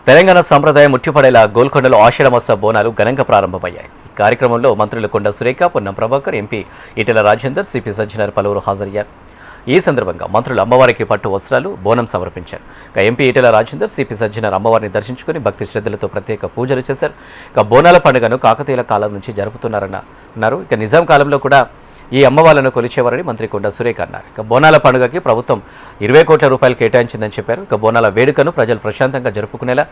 తెలంగాణ సంప్రదాయం ముట్టిపడేలా గోల్కొండలో ఆషాఢమాస బోనాలు ఘనంగా ప్రారంభమయ్యాయి. ఈ కార్యక్రమంలో మంత్రులు కొండ సురేఖ, పొన్నం ప్రభాకర్, ఎంపీ ఈటెల రాజేందర్, సిపి సజ్జనర్ పలువురు హాజరయ్యారు. ఈ సందర్భంగా మంత్రులు అమ్మవారికి పట్టు వస్త్రాలు, బోనం సమర్పించారు. ఎంపీ ఈటెల రాజేందర్, సిపి సజ్జనర్ అమ్మవారిని దర్శించుకుని భక్తి శ్రద్ధలతో ప్రత్యేక పూజలు చేశారు. బోనాల పండుగను కాకతీయుల కాలం నుంచి జరుపుతున్నారన్నారు. నిజాం కాలంలో కూడా ఈ అమ్మవార్లను కొలిచేవారని మంత్రి కొండ సురేఖ అన్నారు. బోనాల పండుగకి ప్రభుత్వం 20 కోట్ల రూపాయలు కేటాయించిందని చెప్పారు. బోనాల వేడుకను ప్రజలు ప్రశాంతంగా జరుపుకునేలా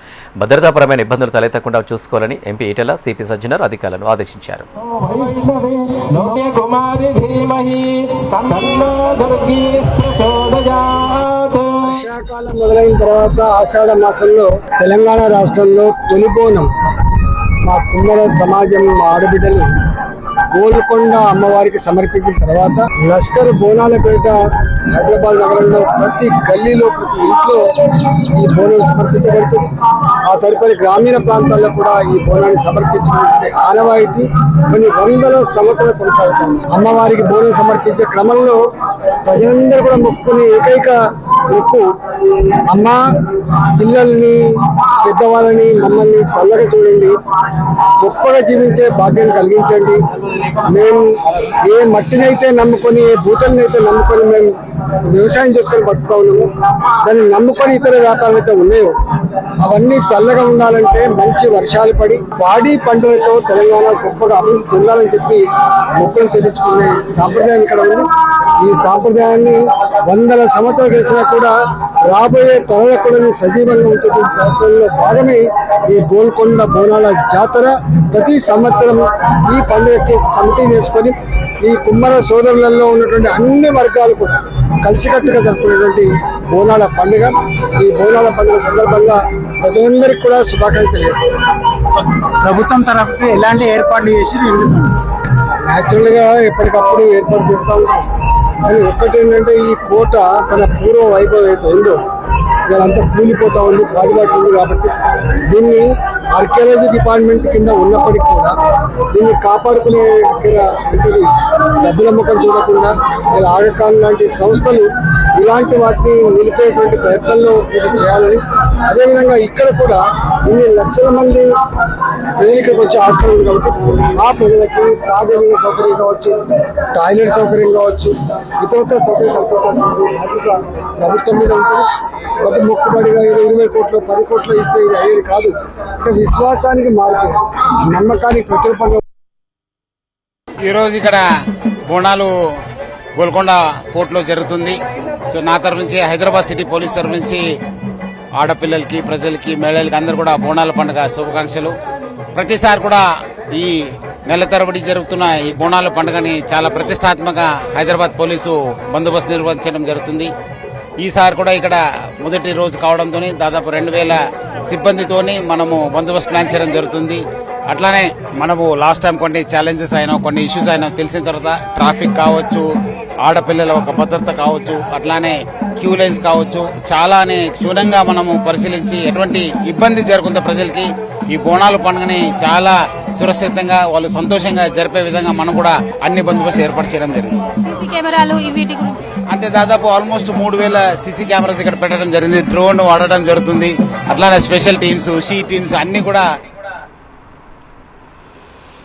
భద్రతాపరమైన ఇబ్బందులు తలెత్తకుండా చూసుకోవాలని ఎంపీ ఈటెల, సిపి సజ్జనర్ అధికారులను ఆదేశించారు. వర్షాకాలం మొదలైన తర్వాత ఆషాఢ మాసంలో తెలంగాణ రాష్ట్రంలో తొలి బోనం మా కుమ్మర సమాజం, మా ఆడబిడ్డలు గోల్కొండ అమ్మవారికి సమర్పించిన తర్వాత లష్కర్ బోనాలపేట హైదరాబాద్ నగరంలో ప్రతి గల్లీలో, ప్రతి ఇంట్లో ఈ బోనం సమర్పించబడుతుంది. ఆ తదుపరి గ్రామీణ ప్రాంతాల్లో కూడా ఈ బోనాన్ని సమర్పించినటువంటి ఆనవాయితీ కొన్ని వందల సంవత్సరాలు కొనసాగుతుంది. అమ్మవారికి బోనం సమర్పించే క్రమంలో ప్రజలందరూ కూడా మొక్కుకునే ఏకైక మొక్కు, అమ్మ పిల్లల్ని, పెద్దవాళ్ళని, మమ్మల్ని చల్లగా చూడండి, గొప్పగా జీవించే భాగ్యం కలిగించండి. మేము ఏ మట్టినైతే నమ్ముకొని, ఏ భూతలనైతే నమ్ముకొని మేము వ్యవసాయం చేసుకొని బతుకుతా ఉన్నాము, దాన్ని నమ్ముకొని ఇతర వ్యాపారాలు అయితే ఉన్నాయో అవన్నీ చల్లగా ఉండాలంటే మంచి వర్షాలు పడి పాడి పంటలతో తెలంగాణ గొప్పగా అభివృద్ధి చెందాలని చెప్పి మొక్కలు చెల్లించుకునే సాంప్రదాయం ఇక్కడ ఉంది. ఈ సాంప్రదాయాన్ని వందల సంవత్సరాలు గడిచినా కూడా రాబోయే తరాలకు కూడా సజీవంగా ఉంటుంది ప్రయత్నంలో భాగమే ఈ గోల్కొండ బోనాల జాతర. ప్రతి సంవత్సరం ఈ పండుగకి కమిటీ వేసుకొని ఈ కుమ్మర సోదరులలో ఉన్నటువంటి అన్ని వర్గాలు కూడా కలిసికట్టుగా జరుపుకునేటువంటి బోనాల పండుగ. ఈ బోనాల పండుగ సందర్భంగా ప్రజలందరికీ కూడా శుభాకాంక్షలు తెలియజేస్తారు. ప్రభుత్వం తరఫున ఎలాంటి ఏర్పాట్లు చేసి న్యాచురల్ గా ఎప్పటికప్పుడు ఏర్పాటు చేస్తూ ఉంటాం. కానీ ఒక్కటి ఏంటంటే, ఈ కోట తన పూర్వ వైభవం అయితే ఉందో ఇదంతా కూలిపోతా ఉంది, పాడుబాటు ఉంది. కాబట్టి దీన్ని ఆర్కియాలజీ డిపార్ట్మెంట్ కింద ఉన్నప్పటికీ కూడా దీన్ని కాపాడుకునే డబ్బుల ముఖం చూడకుండా ఇలా ఆగకాన్ లాంటి సంస్థలు ఇలాంటి వాటిని నిలిపేటువంటి ప్రయత్నంలో చేయాలని, అదేవిధంగా ఇక్కడ కూడా ఇన్ని లక్షల మంది ప్రజలకి వచ్చే ఆస్కారం ఉంది. కాబట్టి ఆ ప్రజలకి తాగునీరు సౌకర్యం కావచ్చు, టాయిలెట్ సౌకర్యం కావచ్చు, ఇతరత్ర సౌకర్యం కల్పించాల్సిన ప్రభుత్వం మీద ఉంటుంది. ఒక మొక్కుబడిగా 20 కోట్లు 10 కోట్లు ఇస్తే ఇది అయ్యేది కాదు. అంటే విశ్వాసానికి మార్పు, నమ్మకానికి ప్రతిరూపంగా. ఈరోజు ఇక్కడ బోనాలు గోల్కొండ ఫోర్ట్లో జరుగుతుంది. సో నా తరఫు నుంచి, హైదరాబాద్ సిటీ పోలీస్ తరఫు నుంచి ఆడపిల్లలకి, ప్రజలకి, మహిళలకి అందరూ కూడా బోనాల పండుగ శుభాకాంక్షలు. ప్రతిసారి కూడా ఈ నెల తరబడి జరుగుతున్న ఈ బోనాల పండుగని చాలా ప్రతిష్టాత్మకంగా హైదరాబాద్ పోలీసు బందోబస్తు నిర్వహించడం జరుగుతుంది. ఈసారి కూడా ఇక్కడ మొదటి రోజు కావడంతో దాదాపు 2000 సిబ్బందితోని మనము బందోబస్తు ప్లాన్ చేయడం జరుగుతుంది. అట్లానే మనము లాస్ట్ టైం కొన్ని ఛాలెంజెస్ అయినా, కొన్ని ఇష్యూస్ అయినా తెలిసిన తర్వాత ట్రాఫిక్ కావచ్చు, ఆడపిల్లల ఒక భద్రత కావచ్చు, అట్లానే క్యూ లైన్స్ కావచ్చు, చాలానే క్షుణ్ణంగా మనము పరిశీలించి ఎటువంటి ఇబ్బంది జరుగుతుందో ప్రజలకి ఈ బోనాల పండుగని చాలా సురక్షితంగా, వాళ్ళు సంతోషంగా జరిపే విధంగా మనం కూడా అన్ని బందోబస్తు ఏర్పాటు చేయడం జరిగింది. అంటే దాదాపు ఆల్మోస్ట్ 3000 సీసీ కెమెరాస్ ఇక్కడ పెట్టడం జరిగింది. డ్రోన్ వాడడం జరుగుతుంది. అట్లానే స్పెషల్ టీమ్స్, షీ టీమ్స్ అన్ని కూడా